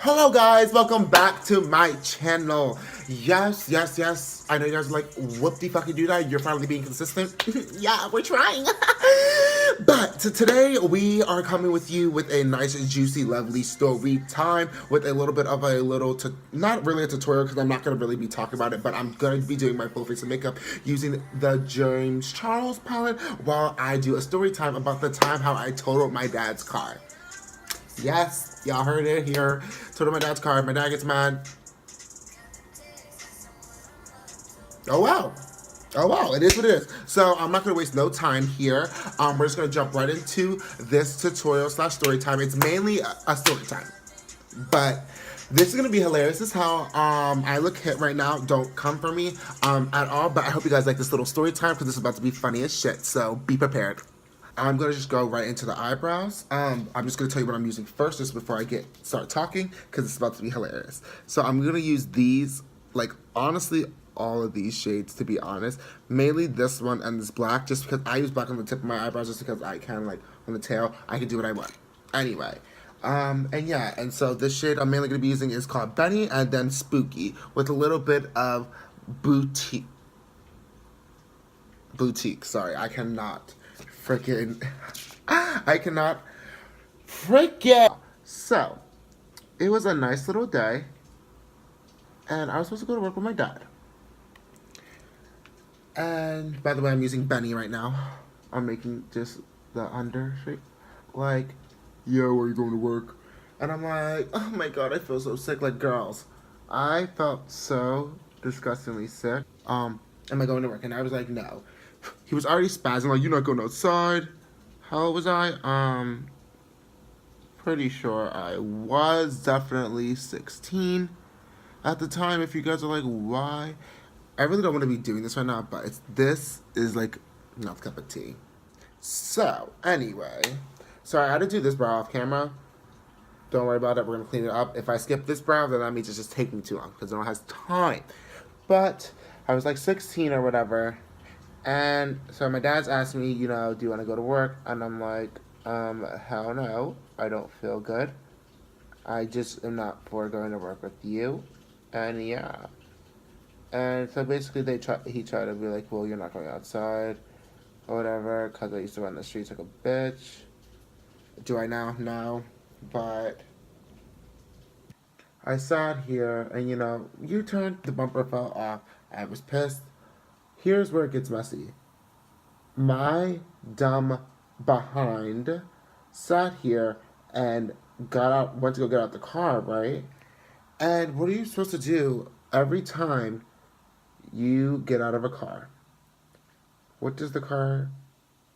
Hello guys, welcome back to my channel. Yes. I know you guys are like, what the fuck you do that? You're finally being consistent. Yeah, we're trying. But today we are coming with you with a nice, juicy, lovely story time with a little bit of a little, not really a tutorial because I'm not going to really be talking about it, but I'm going to be doing my full face of makeup using the James Charles palette while I do a story time about the time how I totaled my dad's car. Yes, y'all heard it here. Totaled my dad's car. My dad gets mad. Oh wow. Oh wow, it is what it is. So I'm not gonna waste no time here. We're just gonna jump right into this tutorial slash story time. It's mainly a story time, but this is gonna be hilarious. This is how I look hit right now. Don't come for me at all. But I hope you guys like this little story time because this is about to be funny as shit. So be prepared. I'm gonna just go right into the eyebrows. I'm just gonna tell you what I'm using first, just before I start talking, because it's about to be hilarious. So I'm gonna use these, like honestly, all of these shades to be honest. Mainly this one and this black, just because I use black on the tip of my eyebrows, just because I can like on the tail, I can do what I want. Anyway, and yeah, and so this shade I'm mainly gonna be using is called Benny, and then Spooky with a little bit of boutique. Boutique. Sorry, I cannot freaking. I cannot freaking. So, it was a nice little day, and I was supposed to go to work with my dad. And by the way, I'm using Benny right now. I'm making just the under shape. Like, yeah, where are you going to work? And I'm like, oh my god, I feel so sick. Like, girls, I felt so disgustingly sick. Am I going to work? And I was like, no. He was already spazzing, like, you're not going outside. How old was I? Pretty sure I was definitely 16 at the time. If you guys are like, why? I really don't want to be doing this right now, but this is like not a cup of tea. So, anyway. Sorry, I had to do this brow off camera. Don't worry about it. We're going to clean it up. If I skip this brow, then that means it's just taking too long because no one has time. But I was like 16 or whatever. And so my dad's asked me, do you want to go to work? And I'm like, hell no. I don't feel good. I just am not for going to work with you. And yeah. And so basically he tried to be like, well, you're not going outside or whatever, because I used to run the streets like a bitch. Do I now? No. But I sat here and, you turned, the bumper fell off. I was pissed. Here's where it gets messy. My dumb behind sat here and went to go get out the car, right? And what are you supposed to do every time you get out of a car? What does the car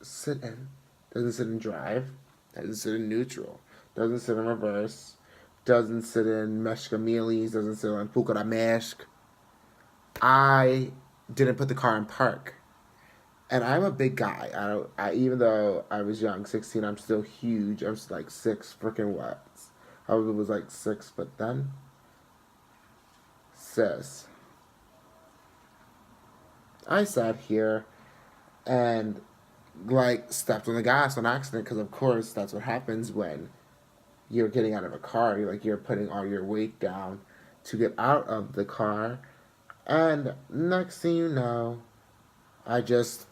sit in? Doesn't sit in drive, doesn't sit in neutral, doesn't sit in reverse, doesn't sit in meeshhkies, doesn't sit in pukara meshk. I didn't put the car in park. And I'm a big guy. Even though I was young, 16, I'm still huge. I'm like 6 freaking what? I was like 6, but then, sis, I sat here and like stepped on the gas on accident because of course that's what happens when you're getting out of a car. You're putting all your weight down to get out of the car, and next thing you know, I just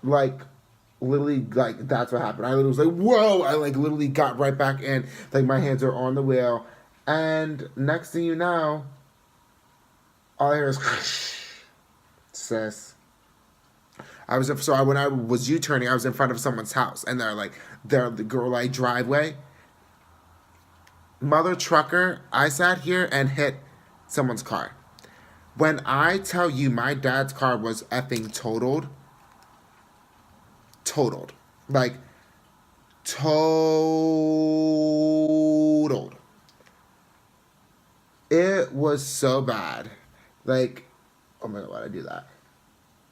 like literally like that's what happened. I literally was like, whoa! I like literally got right back in. Like my hands are on the wheel, and next thing you know, all I hear is sis. When I was U-turning, I was in front of someone's house, and they're the girl light driveway. Mother trucker, I sat here and hit someone's car. When I tell you my dad's car was effing totaled, like totaled. It was so bad. Like, oh my god, why'd I do that?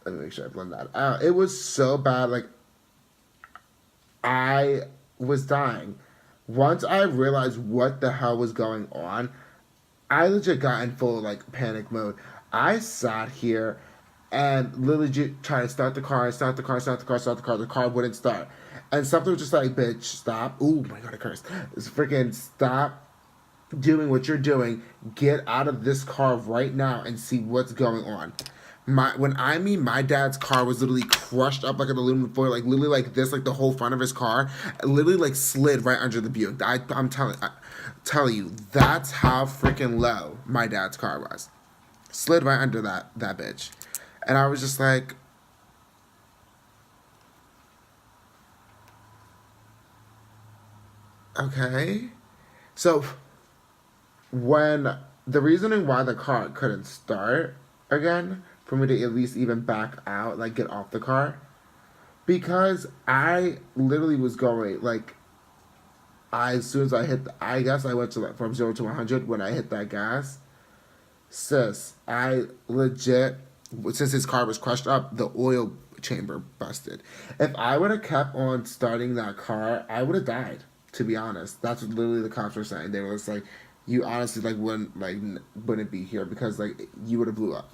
Let me make sure I blend that out. It was so bad. Like, I was dying. Once I realized what the hell was going on, I legit got in full like panic mode. I sat here and literally tried to start the car. The car wouldn't start. And something was just like, bitch, stop. Ooh, my God, I cursed. It's freaking stop doing what you're doing. Get out of this car right now and see what's going on. When I mean my dad's car was literally crushed up like an aluminum foil, like literally like this, like the whole front of his car, literally like slid right under the Buick. I'm telling you, that's how freaking low my dad's car was. Slid right under that bitch, and I was just like, okay. So when the reasoning why the car couldn't start again for me to at least even back out, like get off the car, because I literally was going like, as soon as I hit, I guess I went to like from 0 to 100 when I hit that gas. Sis, I legit, since his car was crushed up, the oil chamber busted. If I would have kept on starting that car, I would have died. To be honest, that's what literally the cops were saying. They were just like, you honestly like wouldn't be here because like you would have blew up.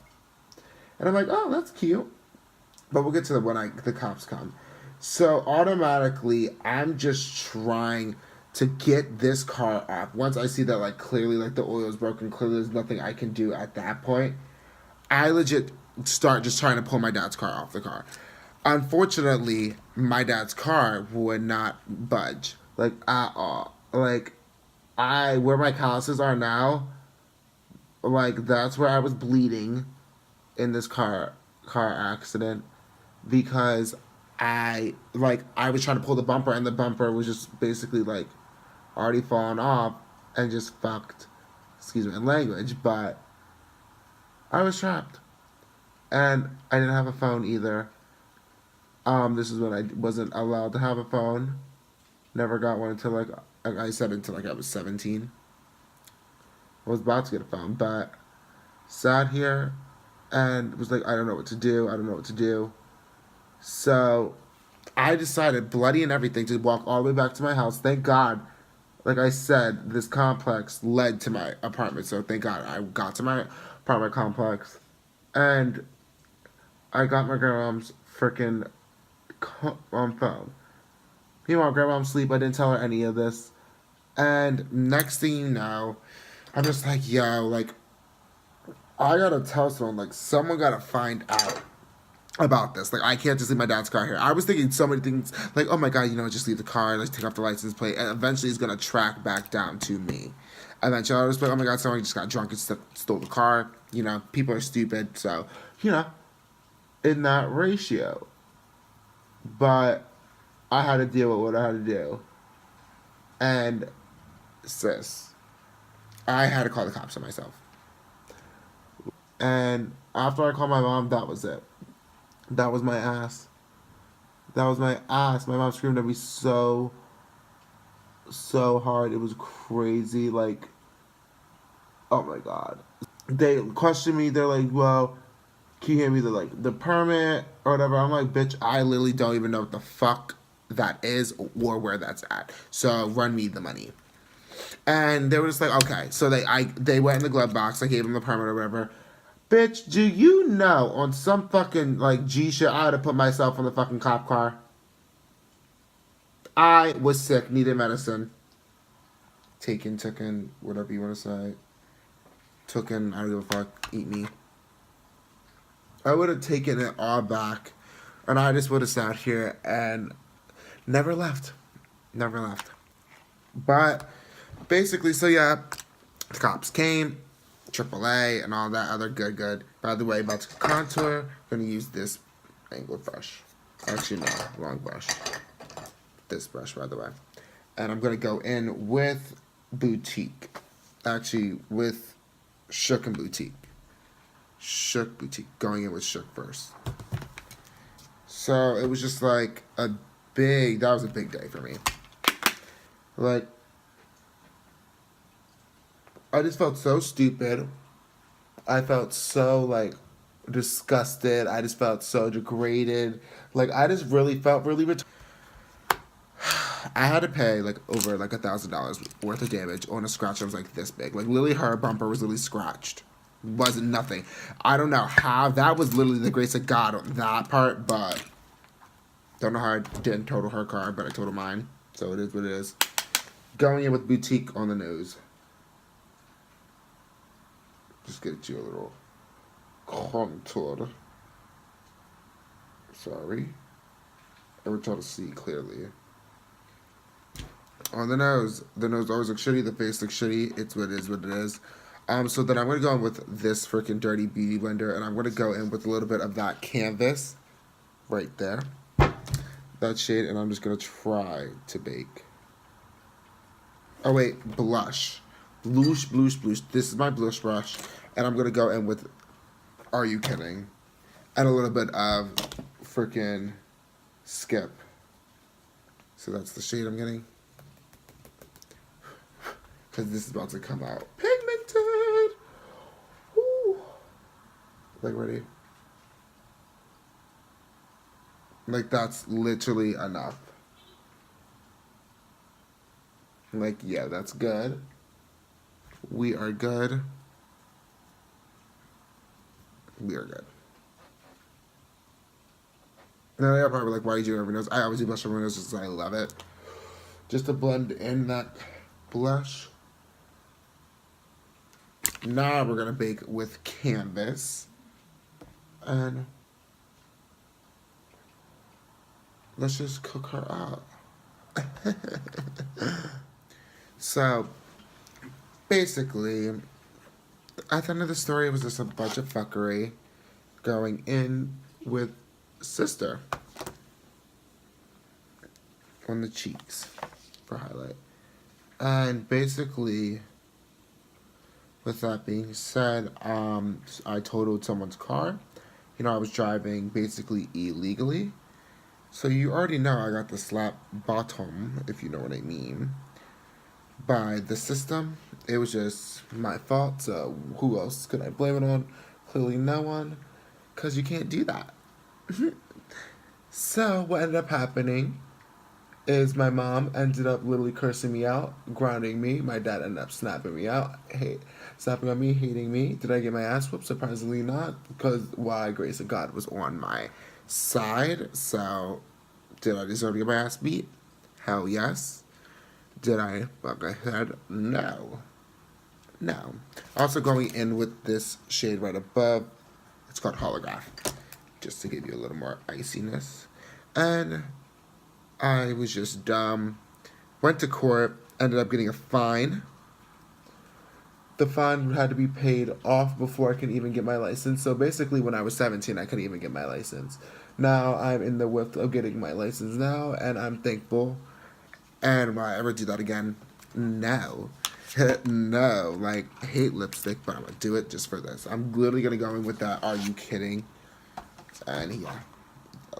And I'm like, oh, that's cute. But we'll get to the cops come. So automatically, I'm just trying to get this car off. Once I see that like clearly like the oil is broken, clearly there's nothing I can do at that point. I legit start just trying to pull my dad's car off the car. Unfortunately, my dad's car would not budge like at all. Like where my calluses are now, like that's where I was bleeding in this car accident because I was trying to pull the bumper and the bumper was just basically like already fallen off and just fucked, excuse me in language, but I was trapped. And I didn't have a phone either. This is when I wasn't allowed to have a phone. Never got one until like I said until like I was 17. I was about to get a phone, but sat here and was like, I don't know what to do. I don't know what to do. So I decided, bloody and everything, to walk all the way back to my house. Thank God, like I said, this complex led to my apartment. So thank God I got to my apartment complex. And I got my grandma's freaking phone. Meanwhile, grandma's asleep. I didn't tell her any of this. And next thing you know, I'm just like, yo, like, I gotta tell someone, like, someone gotta find out about this. Like, I can't just leave my dad's car here. I was thinking so many things, like, oh my God, just leave the car, let's take off the license plate, and eventually it's gonna track back down to me. Eventually I was like, oh my God, someone just got drunk and stole the car. People are stupid, so, in that ratio. But I had to deal with what I had to do. And, sis, I had to call the cops on myself. And after I called my mom, that was it. That was my ass. That was my ass. My mom screamed at me so hard. It was crazy. Like, oh my God. They questioned me. They're like, well, can you hand me the permit or whatever? I'm like, bitch, I literally don't even know what the fuck that is or where that's at. So run me the money. And they were just like, okay. So they went in the glove box. I gave them the permit or whatever. Bitch, do you know on some fucking like G shit I had to put myself in the fucking cop car? I was sick, needed medicine. Taken, whatever you want to say. Tooken, I don't give a fuck, eat me. I would have taken it all back. And I just would have sat here and never left. Never left. But basically, so yeah, the cops came. AAA and all that other good. By the way, about to contour, I'm going to use this angled brush. Actually, no, wrong brush. This brush, by the way. And I'm going to go in with Boutique. Actually, with Shook and Boutique. Shook Boutique. Going in with Shook first. So, it was just like that was a big day for me. Like, I just felt so stupid. I felt so, like, disgusted. I just felt so degraded. Like, I just really felt really I had to pay, like, over, like, $1,000 worth of damage on a scratch that was, like, this big. Like, literally her bumper was literally scratched. Wasn't nothing. I don't know how. That was literally the grace of God on that part, but Don't know how I didn't total her car, but I totaled mine. So it is what it is. Going in with boutique on the nose. Just get you a little contour. Sorry. I would try to see clearly. On the nose always looks shitty. The face looks shitty. It's what it is. What it is. So then I'm gonna go in with this freaking dirty beauty blender, and I'm gonna go in with a little bit of that canvas, right there, that shade, and I'm just gonna try to bake. Oh wait, blush, blush, blush, blush. This is my blush brush, and I'm gonna go in with Are You Kidding, and a little bit of freaking Skip. So that's the shade I'm getting. Because this is about to come out pigmented. Woo. Like, ready? Like, that's literally enough. Like, yeah, that's good. We are good. We are good. Now, you're probably like, why are you doing every nose? I always do blush on my nose just because I love it. Just to blend in that blush. Now we're going to bake with canvas. And let's just cook her up. So, basically, at the end of the story, it was just a bunch of fuckery going in with Sister on the cheeks for highlight. And basically, with that being said, I totaled someone's car. You know, I was driving basically illegally. So you already know I got the slap bottom, if you know what I mean, by the system. It was just my fault, so who else could I blame it on? Clearly no one, because you can't do that. So what ended up happening is my mom ended up literally cursing me out, grounding me. My dad ended up snapping me out, snapping on me, hating me. Did I get my ass whooped? Surprisingly not, because why? Grace of God was on my side. So, did I deserve to get my ass beat? Hell yes. Did I fuck my head? No. No. Also going in with this shade right above. It's called Holograph. Just to give you a little more iciness. And I was just dumb. Went to court. Ended up getting a fine. The fine had to be paid off before I could even get my license. So basically when I was 17, I couldn't even get my license. Now I'm in the width of getting my license now, and I'm thankful. And will I ever do that again? No. No. Like, I hate lipstick, but I'm going to do it just for this. I'm literally going to go in with that Are You Kidding? And yeah,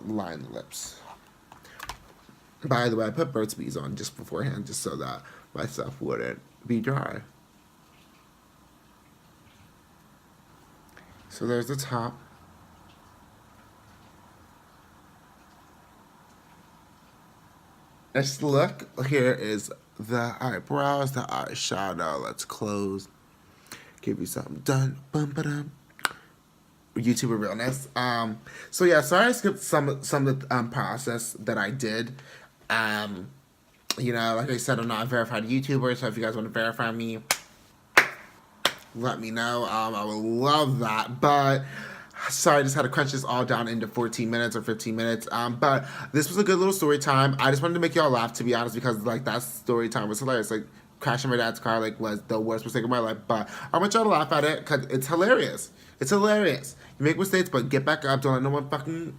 line the lips. By the way, I put Burt's Bees on just beforehand, just so that my stuff wouldn't be dry. So there's the top. Next look, here is the eyebrows, the eyeshadow. Let's close. Give you something done. Bum ba dum. YouTuber realness. So yeah, sorry I skipped some of the process that I did. You know, like I said, I'm not a verified YouTuber, so if you guys want to verify me, let me know. I would love that. But sorry, I just had to crunch this all down into 14 minutes or 15 minutes. But this was a good little story time. I just wanted to make y'all laugh, to be honest, because like that story time was hilarious. Like crashing my dad's car like was the worst mistake of my life. But I want y'all to laugh at it because it's hilarious. It's hilarious. You make mistakes, but get back up. Don't let no one fucking...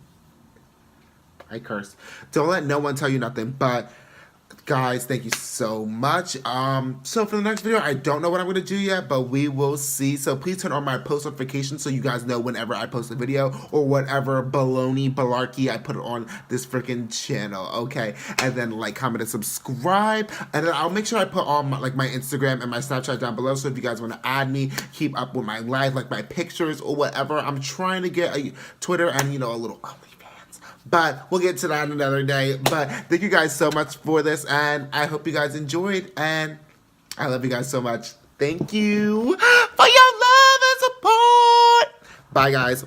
I curse. Don't let no one tell you nothing. But guys, thank you so much. So for the next video, I don't know what I'm going to do yet, but we will see. So please turn on my post notifications so you guys know whenever I post a video or whatever baloney, balarkey I put it on this freaking channel, okay? And then like, comment, and subscribe. And then I'll make sure I put all my, like my Instagram and my Snapchat down below. So if you guys want to add me, keep up with my life, like my pictures or whatever. I'm trying to get a Twitter and, you know, a little... But we'll get to that another day. But thank you guys so much for this. And I hope you guys enjoyed. And I love you guys so much. Thank you for your love and support. Bye, guys.